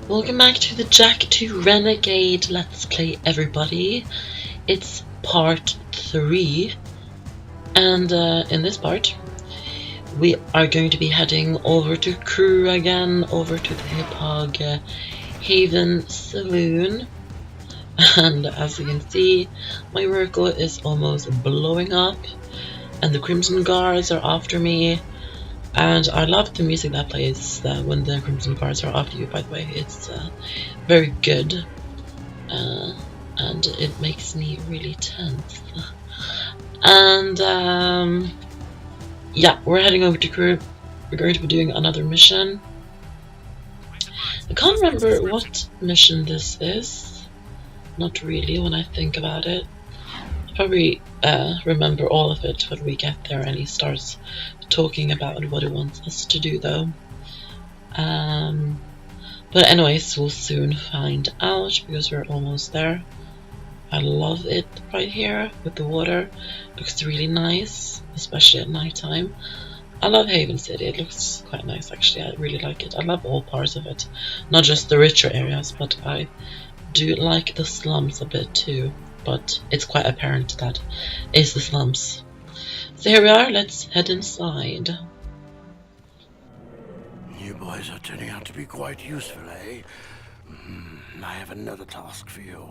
Welcome back to the Jak to Renegade Let's Play, everybody. It's part 3, and in this part we are going to be heading over to Krew again, over to the Hip Hog Haven Saloon. And as you can see, my vehicle is almost blowing up, and the Crimson Guards are after me. And I love the music that plays when the Crimson Guards are after you, by the way. It's very good, and it makes me really tense. And yeah, we're heading over to Krew. We're going to be doing another mission. I can't remember what mission this is. Not really when I think about it. I'll probably remember all of it when we get there and he starts talking about what he wants us to do, though. But anyways, we'll soon find out because we're almost there. I love it right here with the water. Looks really nice, especially at nighttime. I love Haven City. It looks quite nice, actually. I really like it. I love all parts of it, not just the richer areas, but I do like the slums a bit too. But it's quite apparent that it's the slums. So here we are, let's head inside. You boys are turning out to be quite useful, eh? I have another task for you.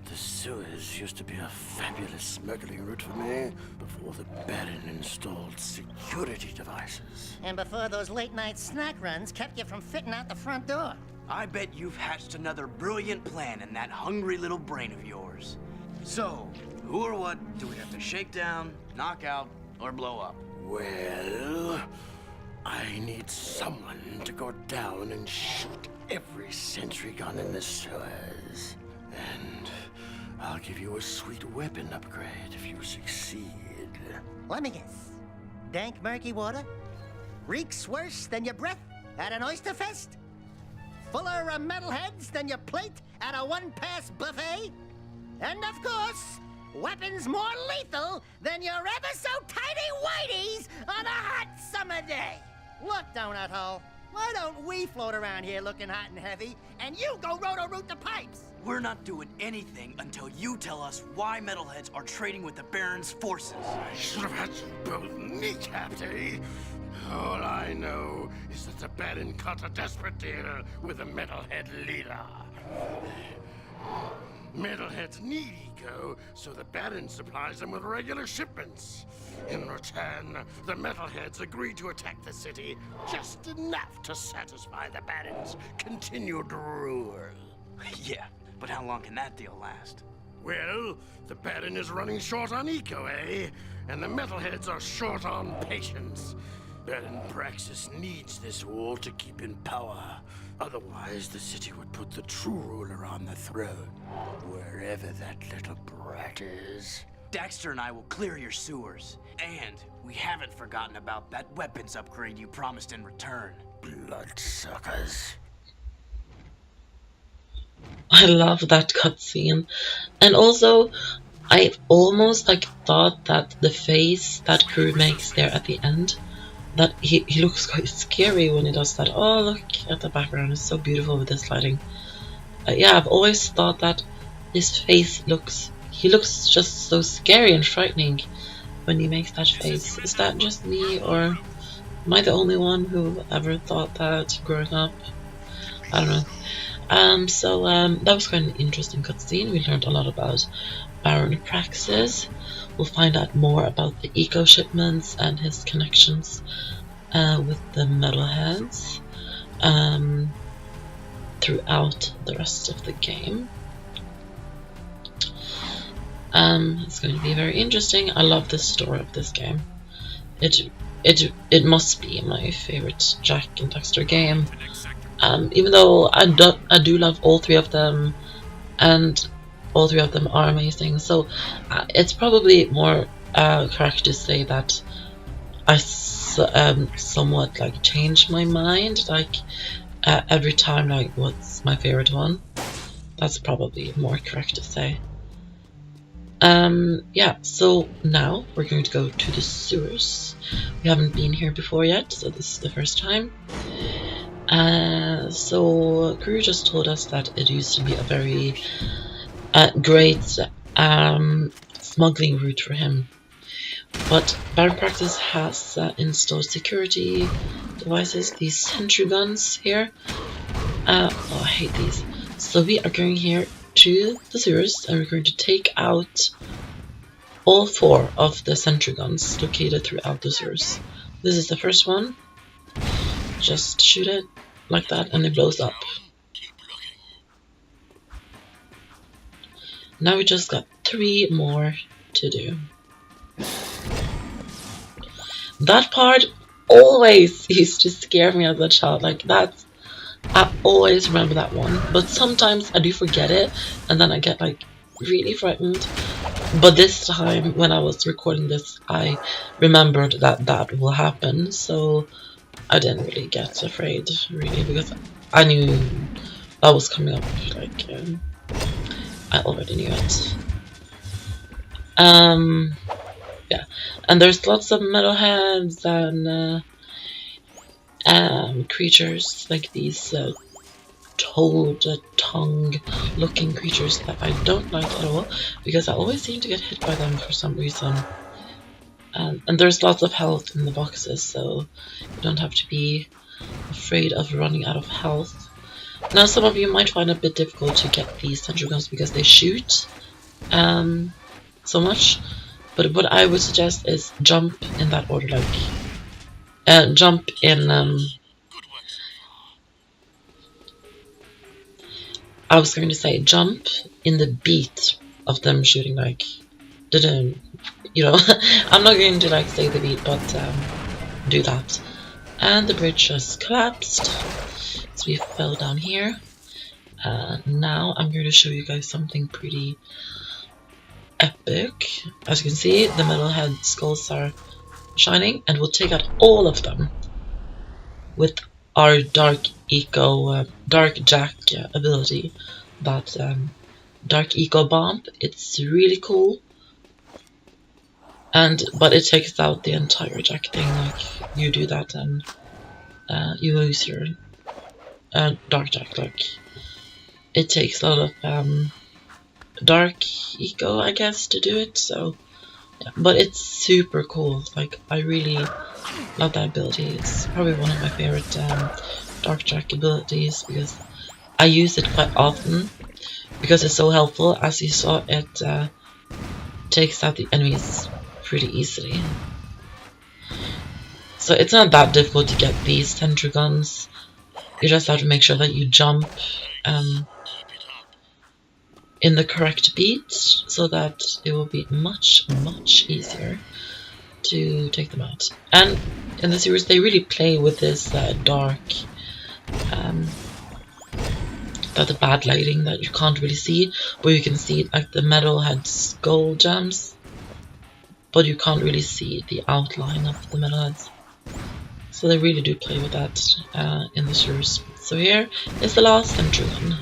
The sewers used to be a fabulous smuggling route for me before the Baron installed security devices. And before those late-night snack runs kept you from fitting out the front door. I bet you've hatched another brilliant plan in that hungry little brain of yours. So, who or what do we have to shake down, knock out, or blow up? Well, I need someone to go down and shoot every sentry gun in the sewers. And I'll give you a sweet weapon upgrade if you succeed. Let me guess. Dank murky water? Reeks worse than your breath at an oyster fest? Fuller of metalheads than your plate at a one-pass buffet? And of course, weapons more lethal than your ever-so-tiny whiteys on a hot summer day. Look, Donut Hole, why don't we float around here looking hot and heavy, and you go roto-root the pipes? We're not doing anything until you tell us why metalheads are trading with the Baron's forces. I should have had you both kneecapped, eh? All I know is that the Baron cut a desperate deal with the metalhead leader. Metalheads need eco, so the Baron supplies them with regular shipments. In return, the Metalheads agree to attack the city just enough to satisfy the Baron's continued rule. Yeah, but how long can that deal last? Well, the Baron is running short on eco, eh? And the Metalheads are short on patience. Baron Praxis needs this wall to keep in power. Otherwise, the city would put the true ruler on the throne, wherever that little brat is. Daxter and I will clear your sewers. And we haven't forgotten about that weapons upgrade you promised in return. Bloodsuckers. I love that cutscene. And also, I almost thought that the face that Krew makes there at the end, that he looks quite scary when he does that. Oh, look at the background, it's so beautiful with this lighting. Yeah, I've always thought that his face looks just so scary and frightening when he makes that face. Is that just me, or am I the only one who ever thought that growing up? I don't know. So that was quite an interesting cutscene. We learned a lot about Baron Praxis. We'll find out more about the eco shipments and his connections with the metalheads throughout the rest of the game. It's going to be very interesting. I love the story of this game. It must be my favorite Jak and Daxter game. Even though I do love all three of them, and all three of them are amazing, so it's probably more correct to say that I somewhat changed my mind every time, what's my favorite one. That's probably more correct to say. Yeah, so now we're going to go to the sewers. We haven't been here before yet, so this is the first time. So Krew just told us that it used to be a very great smuggling route for him. But Baron Practice has installed security devices, these sentry guns here. Oh, I hate these. So we are going here to the sewers and we're going to take out all 4 of the sentry guns located throughout the sewers. This is the first one. Just shoot it like that and it blows up. Now we just got 3 more to do. That part always used to scare me as a child. Like that, I always remember that one. But sometimes I do forget it and then I get like really frightened. But this time when I was recording this, I remembered that that will happen. So I didn't really get afraid really because I knew that was coming up. Like I already knew it. Yeah, and there's lots of metalheads and creatures like these toad tongue looking creatures that I don't like at all because I always seem to get hit by them for some reason. And there's lots of health in the boxes, so you don't have to be afraid of running out of health. Now some of you might find it a bit difficult to get these sentry guns because they shoot so much. But what I would suggest is jump in that order, like jump in. I was going to say jump in the beat of them shooting, like, you know. I'm not going to like say the beat, but do that. And the bridge just collapsed, so we fell down here. Now I'm going to show you guys something pretty epic. As you can see, the metalhead skulls are shining, and we'll take out all of them with our Dark Jak ability. That Dark Eco Bomb. It's really cool, but it takes out the entire Jak thing. Like you do that, and you lose your Dark Jak. Like it takes a lot of Dark Eco, I guess, to do it. So yeah, but it's super cool. Like I really love that ability. It's probably one of my favorite Dark Jak abilities because I use it quite often because it's so helpful. As you saw, it takes out the enemies pretty easily. So it's not that difficult to get these sentry guns. You just have to make sure that you jump in the correct beat so that it will be much easier to take them out. And in the series they really play with this dark the bad lighting that you can't really see, but you can see like the metalhead skull gems, but you can't really see the outline of the metalheads. So they really do play with that in the series. So here is the last sentry gun.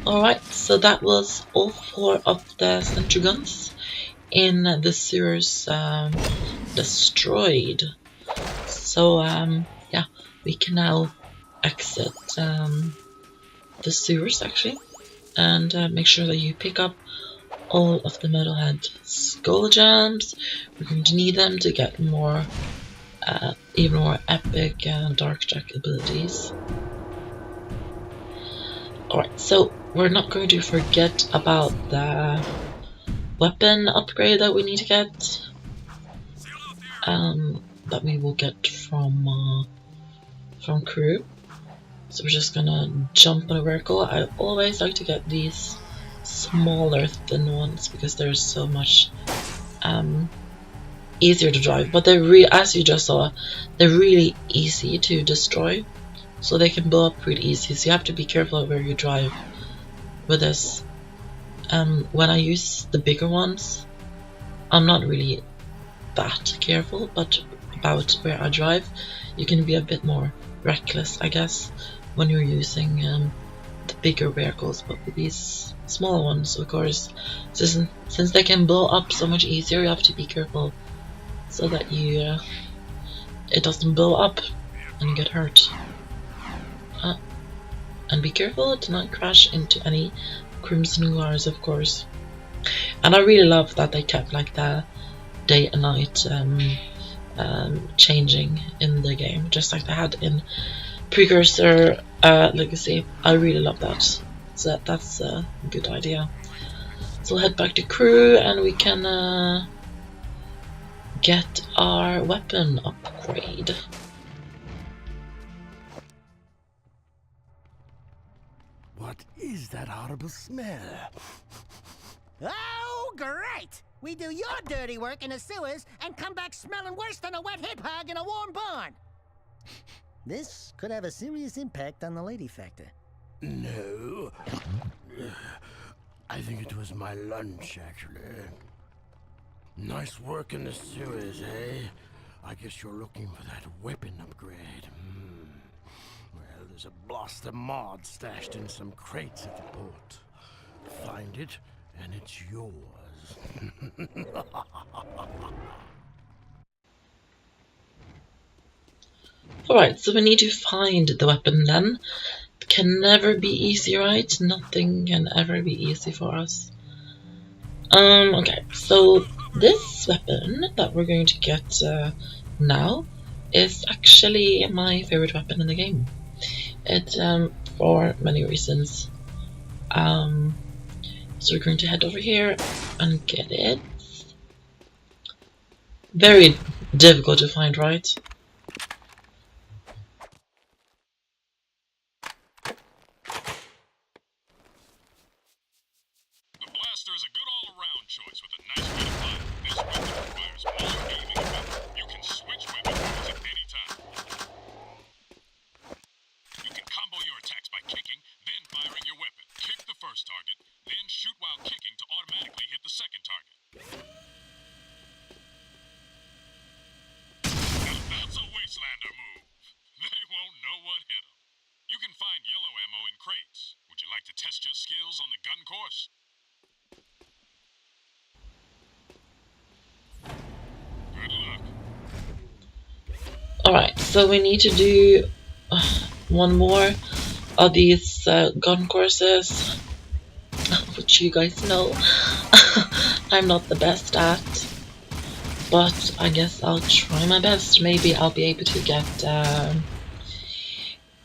Alright, so that was all 4 of the sentry guns in the sewers destroyed. So yeah, we can now exit the sewers actually, and make sure that you pick up all of the metalhead skull gems. We're going to need them to get more, even more epic Dark Jak abilities. Alright, so we're not going to forget about the weapon upgrade that we need to get, that we will get from Krew. So we're just gonna jump on a vehicle. I always like to get these smaller thin ones because they're so much easier to drive, but they're as you just saw, they're really easy to destroy. So they can blow up pretty easy, so you have to be careful of where you drive with this. When I use the bigger ones, I'm not really that careful, but about where I drive, you can be a bit more reckless, I guess, when you're using the bigger vehicles, but with these small ones, of course, since they can blow up so much easier, you have to be careful so that you it doesn't blow up and get hurt. And be careful to not crash into any crimson cars, of course. And I really love that they kept like the day and night changing in the game, just like they had in Precursor Legacy. I really love that. So that's a good idea. So we'll head back to Krew and we can get our weapon upgrade. What is that horrible smell? Oh, great! We do your dirty work in the sewers and come back smelling worse than a wet hip hog in a warm barn. This could have a serious impact on the lady factor. No. I think it was my lunch, actually. Nice work in the sewers, eh? I guess you're looking for that weapon upgrade. Well, there's a blaster mod stashed in some crates at the port. Find it, and it's yours. Alright, so we need to find the weapon then. It can never be easy, right? Nothing can ever be easy for us. Okay, so this weapon that we're going to get now is actually my favorite weapon in the game. It for many reasons. So we're going to head over here and get it. Very difficult to find, right? The blaster is a good all-around choice with a nice bit of fire. This weapon requires more aiming equipment. You can switch weapons at any time. You can combo your attacks by kicking, then firing your weapon. Kick the first target, then shoot while kicking to automatically hit the second target. Now that's a Wastelander move. They won't know what hit them. You can find yellow ammo in crates. Would you like to test your skills on the gun course? Good luck. Alright, so we need to do one more of these gun courses, which you guys know I'm not the best at, but I guess I'll try my best. Maybe I'll be able to get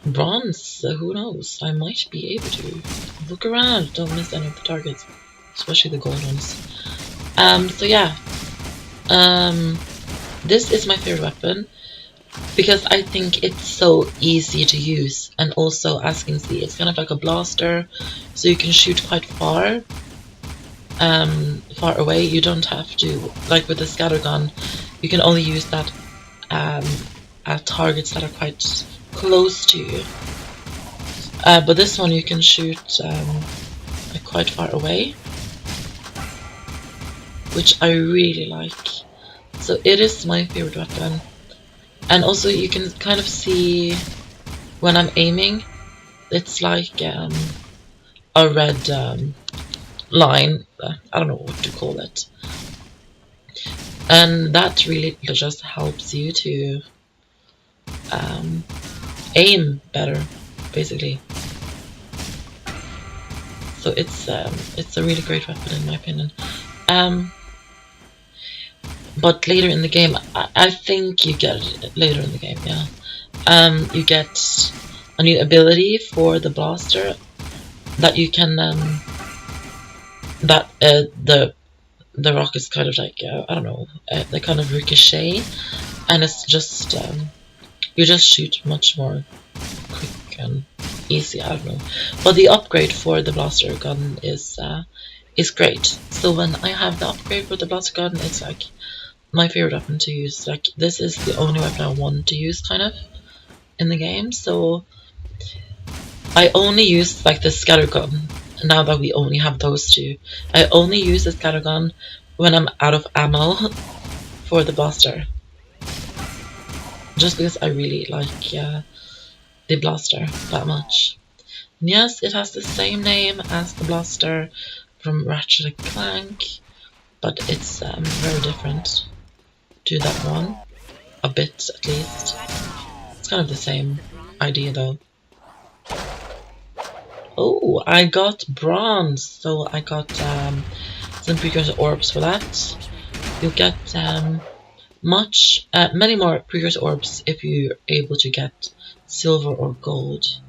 bronze, who knows, I might be able to. Look around, don't miss any of the targets, especially the gold ones. So yeah, this is my favorite weapon because I think it's so easy to use, and also, as you can see, it's kind of like a blaster, so you can shoot quite far away. You don't have to, like with the scattergun, you can only use that at targets that are quite close to you, but this one you can shoot like quite far away, which I really like. So it is my favorite weapon, and also you can kind of see when I'm aiming, it's like a red line, I don't know what to call it, and that really just helps you to aim better, basically. So it's a really great weapon in my opinion. But later in the game, I think you get it later in the game, yeah. You get a new ability for the blaster that you can the rockets kind of like I don't know, they kind of ricochet, and it's just you just shoot much more quick and easy, I don't know. But the upgrade for the blaster gun is great. So when I have the upgrade for the blaster gun, it's like my favorite weapon to use. Like, this is the only weapon I want to use, kind of, in the game. So I only use like the scattergun. Now that we only have those two, I only use the scattergun when I'm out of ammo for the blaster, just because I really like the blaster that much. Yes, it has the same name as the blaster from Ratchet and Clank, but it's very different to that one. A bit, at least. It's kind of the same idea, though. Oh, I got bronze, so I got some precursor orbs for that. You'll get many more precursor orbs if you're able to get silver or gold.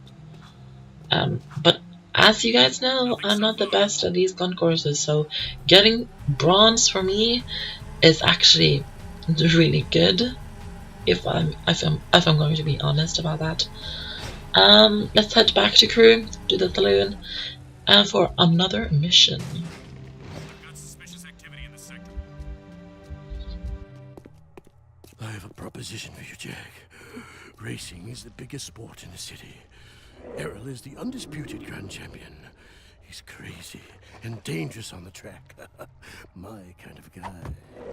But as you guys know, I'm not the best at these gun courses, so getting bronze for me is actually really good. If I'm going to be honest about that. Let's head back to Krew, to the saloon, and for another mission. Got suspicious activity in the sector. I have a proposition for you, Jak. Racing is the biggest sport in the city. Errol is the undisputed grand champion. He's crazy and dangerous on the track. My kind of guy.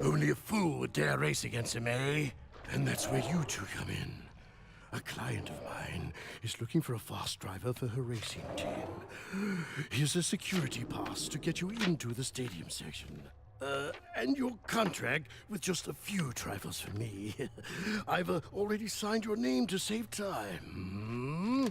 Only a fool would dare race against him, eh? And that's where you two come in. A client of mine is looking for a fast driver for her racing team. Here's a security pass to get you into the stadium section. And your contract with just a few trifles for me. I've already signed your name to save time.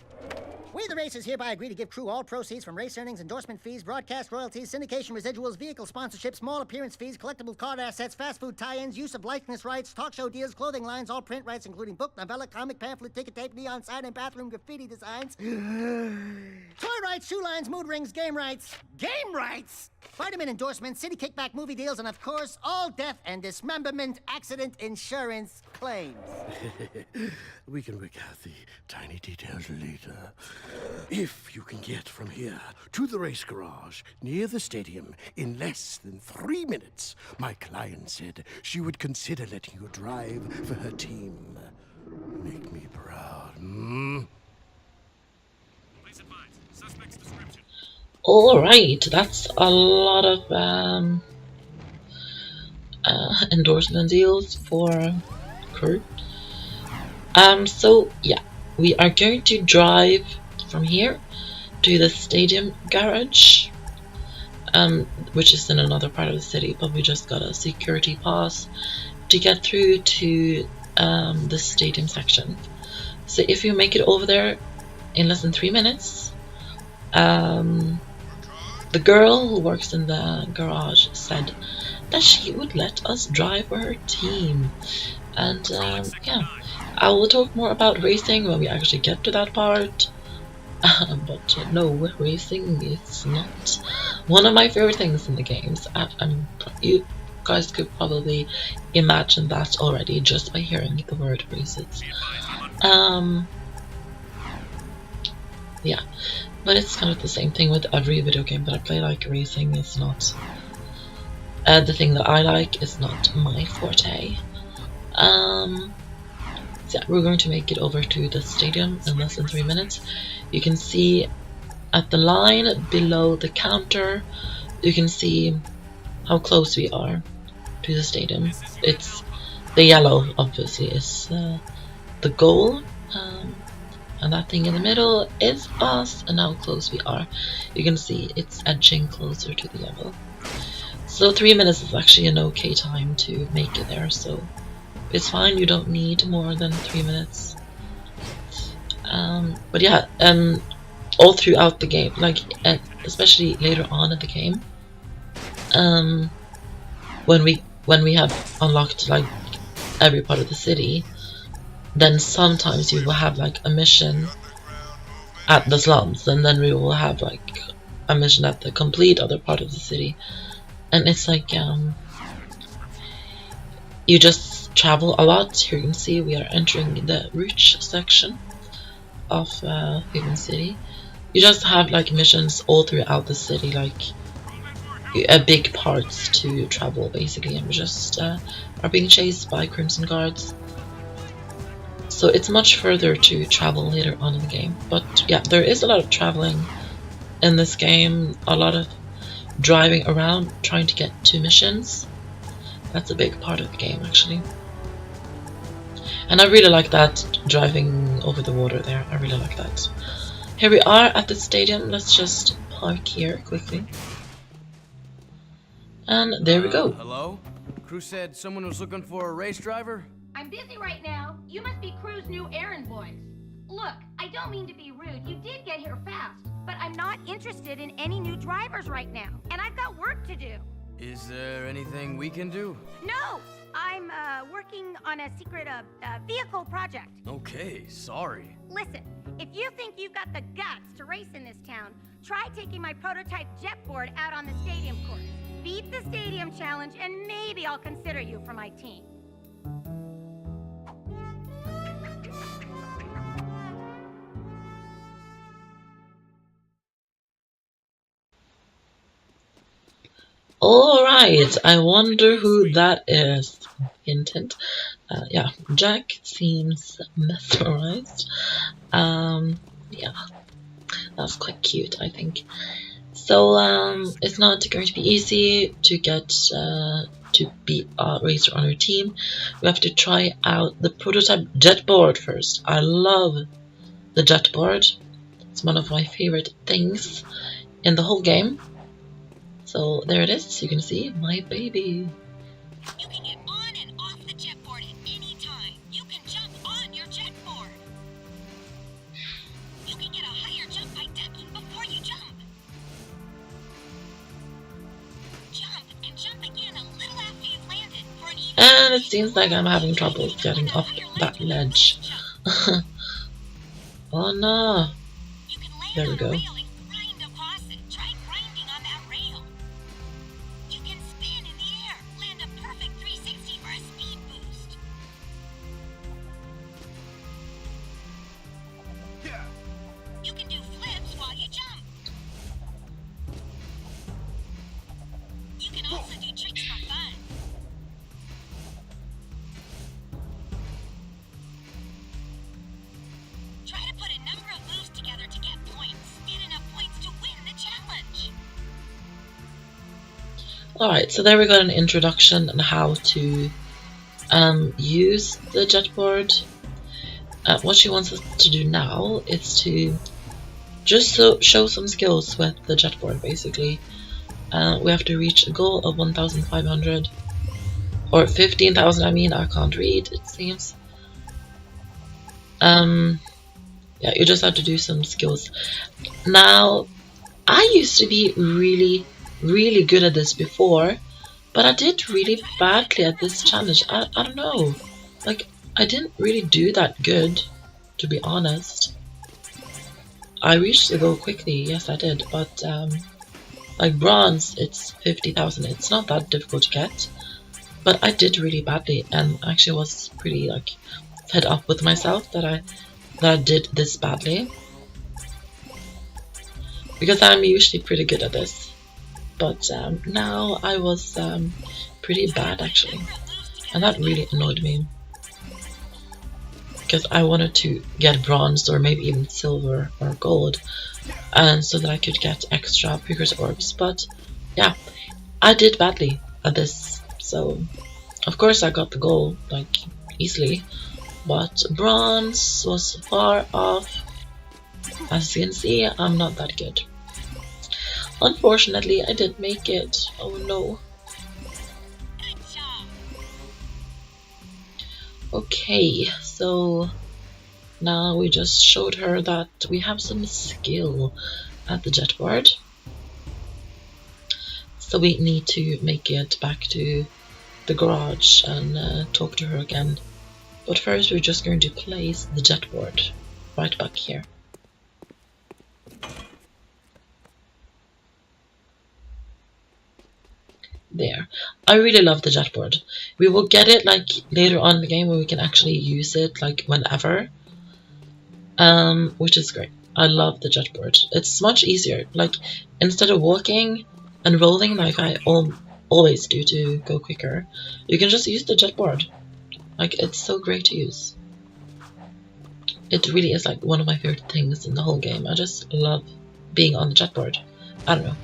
We, the racers, hereby agree to give Krew all proceeds from race earnings, endorsement fees, broadcast royalties, syndication residuals, vehicle sponsorships, small appearance fees, collectible card assets, fast food tie-ins, use of likeness rights, talk show deals, clothing lines, all print rights, including book, novella, comic, pamphlet, ticket tape, neon sign, and bathroom graffiti designs. Toy rights, shoe lines, mood rings, game rights. Game rights? Vitamin endorsements, city kickback movie deals, and of course, all death and dismemberment accident insurance claims. We can work out the tiny details later. If you can get from here to the race garage near the stadium in less than 3 minutes, my client said she would consider letting you drive for her team. Make me proud, Please advise. Suspect's description. Alright, that's a lot of endorsement deals for Krew. So yeah, we are going to drive from here to the stadium garage, which is in another part of the city, but we just got a security pass to get through to the stadium section. So if you make it over there in less than 3 minutes, the girl who works in the garage said that she would let us drive for her team. And yeah, I will talk more about racing when we actually get to that part. But no, racing is not one of my favorite things in the games. You guys could probably imagine that already just by hearing the word races. Yeah, but it's kind of the same thing with every video game that I play. Like, racing is not the thing that I like, is not my forte. So yeah, we're going to make it over to the stadium in less than 3 minutes. You can see at the line below the counter, you can see how close we are to the stadium. It's the yellow, obviously, is the goal, and that thing in the middle is us, and how close we are. You can see it's edging closer to the yellow. So 3 minutes is actually an okay time to make it there, so it's fine. You don't need more than 3 minutes. But yeah, all throughout the game, like especially later on in the game, when we have unlocked like every part of the city, then sometimes you will have like a mission at the slums, and then we will have like a mission at the complete other part of the city, and it's like you just travel a lot. Here you can see we are entering the rich section of Haven City. You just have like missions all throughout the city, like big parts to travel basically, and we just are being chased by Crimson Guards. So it's much further to travel later on in the game. But yeah, there is a lot of traveling in this game, a lot of driving around trying to get to missions. That's a big part of the game actually. And I really like that, driving over the water there. I really like that. Here we are at the stadium. Let's just park here quickly. And there we go. Hello? Krew said someone was looking for a race driver? I'm busy right now. You must be Krew's new errand boys. Look, I don't mean to be rude. You did get here fast. But I'm not interested in any new drivers right now. And I've got work to do. Is there anything we can do? No! I'm, working on a secret, vehicle project. Okay, sorry. Listen, if you think you've got the guts to race in this town, try taking my prototype jet board out on the stadium course. Beat the stadium challenge, and maybe I'll consider you for my team. Alright, I wonder who that is. Hint, hint. Yeah, Jak seems mesmerized. Yeah, that's quite cute, I think. So, it's not going to be easy to get to be a racer on our team. We have to try out the prototype jet board first. I love the jet board. It's one of my favorite things in the whole game. So there it is, you can see my baby. You can get on and off the jet board at any time. You can jump on your jet board. You can get a higher jump by ducking before you jump. Jump and jump again a little after you've landed for an even. And it seems like I'm having trouble getting up that ledge. Oh no. You can land There we on go. a rail and grind across it. Try grinding on that rail. You can spin in the air. Land a perfect 360 for a speed boost. Yeah. You can do flips while you jump. You can also do tricks for fun. Try to put a number of moves together to get points. Get enough points to win the challenge. Alright, so there we got an introduction on how to use the jet board. What she wants us to do now is to just show some skills with the jet board, basically. We have to reach a goal of 1,500 or 15,000. I mean, I can't read, it seems. Yeah, you just have to do some skills. Now, I used to be really good at this before, but I did really badly at this challenge. I don't know, like, I didn't really do that good, to be honest. I reached the goal quickly, yes I did, but like bronze, it's 50,000. It's not that difficult to get, but I did really badly, and actually was pretty like fed up with myself that I did this badly, because I'm usually pretty good at this. But now I was pretty bad actually, and that really annoyed me, because I wanted to get bronze or maybe even silver or gold, and so that I could get extra precursor orbs. But yeah, I did badly at this, so of course I got the goal like easily, but bronze was far off. As you can see, I'm not that good. Unfortunately, I didn't make it. Oh no. Good job. Okay, so now we just showed her that we have some skill at the jet board. So we need to make it back to the garage and talk to her again. But first we're just going to place the jet board right back here. There. I really love the jet board. We will get it like later on in the game where we can actually use it like whenever. Which is great. I love the jet board. It's much easier. Like instead of walking and rolling like I always do to go quicker, you can just use the jet board. Like, it's so great to use. It really is like one of my favorite things in the whole game. I just love being on the jet board. I don't know.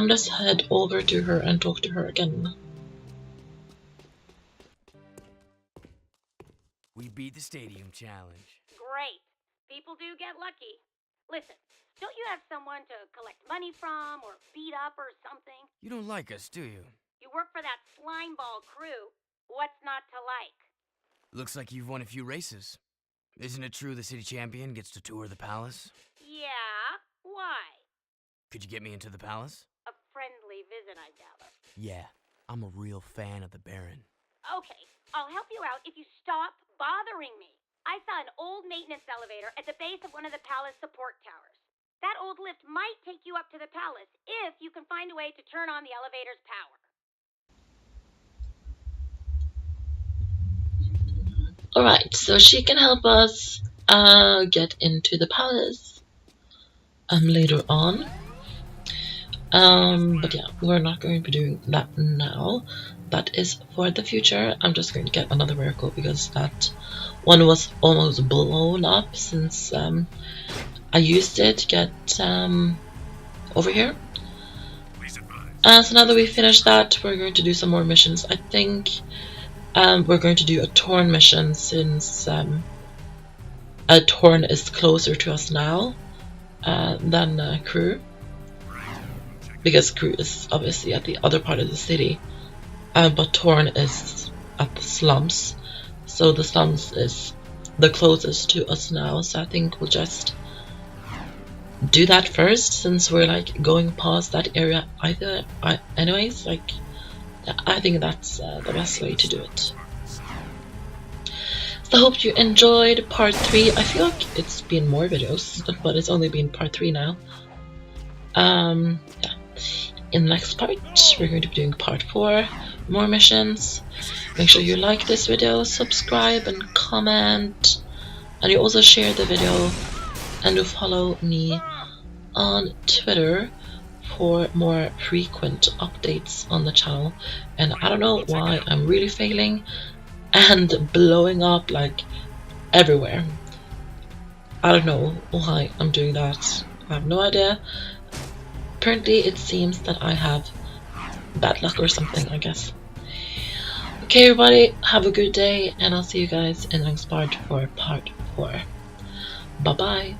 Let's head over to her and talk to her again. We beat the stadium challenge. Great. People do get lucky. Listen, don't you have someone to collect money from or beat up or something? You don't like us, do you? You work for that slimeball Krew. What's not to like? Looks like you've won a few races. Isn't it true the city champion gets to tour the palace? Yeah? Why? Could you get me into the palace? A friendly visit, I gather. Yeah, I'm a real fan of the Baron. Okay, I'll help you out if you stop bothering me. I saw an old maintenance elevator at the base of one of the palace support towers. That old lift might take you up to the palace if you can find a way to turn on the elevator's power. Alright, so she can help us get into the palace later on. But yeah, we're not going to be doing that now. That is for the future. I'm just going to get another miracle because that one was almost blown up since I used it to get over here. So now that we finished that, we're going to do some more missions. I think we're going to do a Torn mission since a Torn is closer to us now than Krew. Because Krew is obviously at the other part of the city, but Torn is at the slums, so the slums is the closest to us now, so I think we'll just do that first, since we're like going past that area anyways. Like, I think that's the best way to do it. So I hope you enjoyed part 3. I feel like it's been more videos, but it's only been part 3 now. Yeah. In the next part, we're going to be doing part 4, more missions. Make sure you like this video, subscribe and comment, and you also share the video, and you follow me on Twitter for more frequent updates on the channel. And I don't know why I'm really failing and blowing up like everywhere. I don't know why I'm doing that. I have no idea. Apparently it seems that I have bad luck or something, I guess. Okay everybody, have a good day, and I'll see you guys in the next part for part 4. Bye bye.